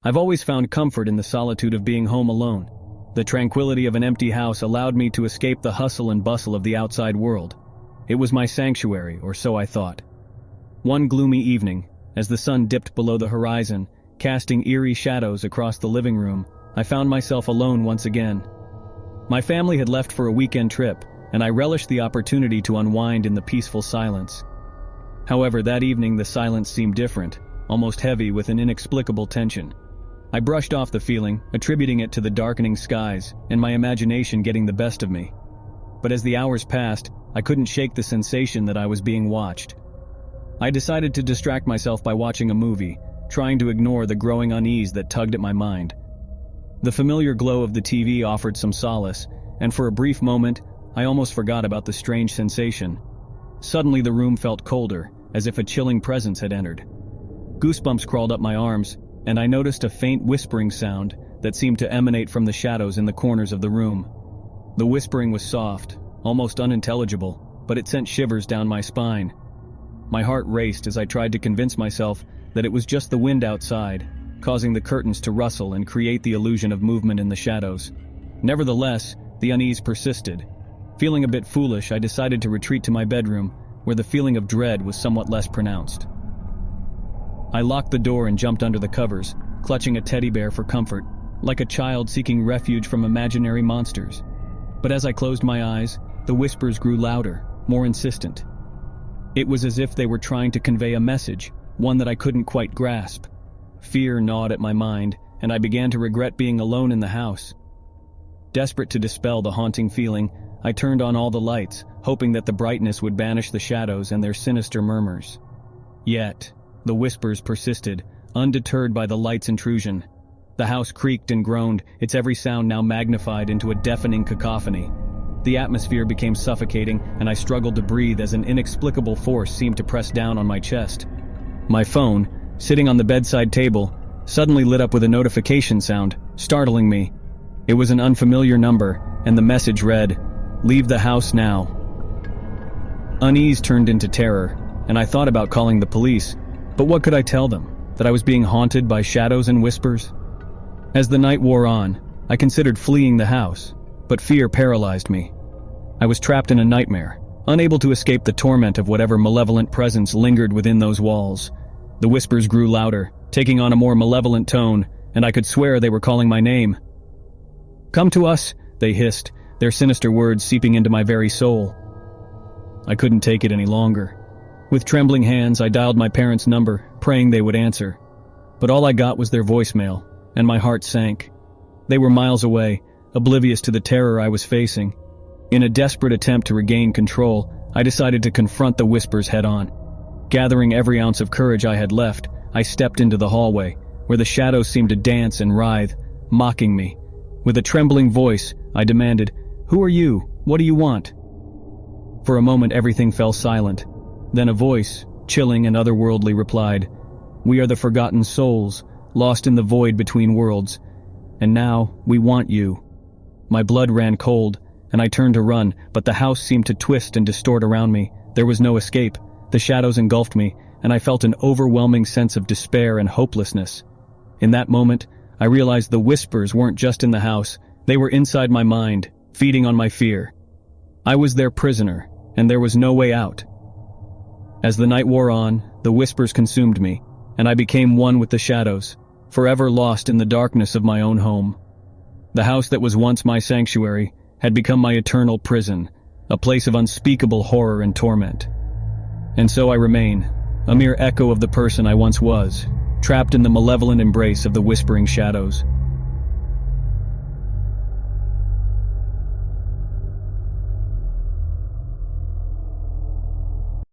I've always found comfort in the solitude of being home alone. The tranquility of an empty house allowed me to escape the hustle and bustle of the outside world. It was my sanctuary, or so I thought. One gloomy evening, as the sun dipped below the horizon, casting eerie shadows across the living room, I found myself alone once again. My family had left for a weekend trip, and I relished the opportunity to unwind in the peaceful silence. However, that evening the silence seemed different, almost heavy with an inexplicable tension. I brushed off the feeling, attributing it to the darkening skies and my imagination getting the best of me. But as the hours passed, I couldn't shake the sensation that I was being watched. I decided to distract myself by watching a movie, trying to ignore the growing unease that tugged at my mind. The familiar glow of the TV offered some solace, and for a brief moment, I almost forgot about the strange sensation. Suddenly the room felt colder, as if a chilling presence had entered. Goosebumps crawled up my arms, and I noticed a faint whispering sound that seemed to emanate from the shadows in the corners of the room. The whispering was soft, almost unintelligible, but it sent shivers down my spine. My heart raced as I tried to convince myself that it was just the wind outside, causing the curtains to rustle and create the illusion of movement in the shadows. Nevertheless, the unease persisted. Feeling a bit foolish, I decided to retreat to my bedroom, where the feeling of dread was somewhat less pronounced. I locked the door and jumped under the covers, clutching a teddy bear for comfort, like a child seeking refuge from imaginary monsters. But as I closed my eyes, the whispers grew louder, more insistent. It was as if they were trying to convey a message, one that I couldn't quite grasp. Fear gnawed at my mind, and I began to regret being alone in the house. Desperate to dispel the haunting feeling, I turned on all the lights, hoping that the brightness would banish the shadows and their sinister murmurs. Yet, the whispers persisted, undeterred by the light's intrusion. The house creaked and groaned, its every sound now magnified into a deafening cacophony. The atmosphere became suffocating, and I struggled to breathe as an inexplicable force seemed to press down on my chest. My phone, sitting on the bedside table, suddenly lit up with a notification sound, startling me. It was an unfamiliar number, and the message read, "Leave the house now." Unease turned into terror, and I thought about calling the police, but what could I tell them? That I was being haunted by shadows and whispers? As the night wore on, I considered fleeing the house, but fear paralyzed me. I was trapped in a nightmare, unable to escape the torment of whatever malevolent presence lingered within those walls. The whispers grew louder, taking on a more malevolent tone, and I could swear they were calling my name. "Come to us," they hissed, their sinister words seeping into my very soul. I couldn't take it any longer. With trembling hands, I dialed my parents' number, praying they would answer. But all I got was their voicemail, and my heart sank. They were miles away, oblivious to the terror I was facing. In a desperate attempt to regain control, I decided to confront the whispers head-on. Gathering every ounce of courage I had left, I stepped into the hallway, where the shadows seemed to dance and writhe, mocking me. With a trembling voice, I demanded, "Who are you? What do you want?" For a moment everything fell silent. Then a voice, chilling and otherworldly, replied, "We are the forgotten souls, lost in the void between worlds. And now, we want you." My blood ran cold, and I turned to run, but the house seemed to twist and distort around me. There was no escape. The shadows engulfed me, and I felt an overwhelming sense of despair and hopelessness. In that moment, I realized the whispers weren't just in the house, they were inside my mind, feeding on my fear. I was their prisoner, and there was no way out. As the night wore on, the whispers consumed me, and I became one with the shadows, forever lost in the darkness of my own home. The house that was once my sanctuary had become my eternal prison, a place of unspeakable horror and torment. And so I remain, a mere echo of the person I once was, trapped in the malevolent embrace of the whispering shadows.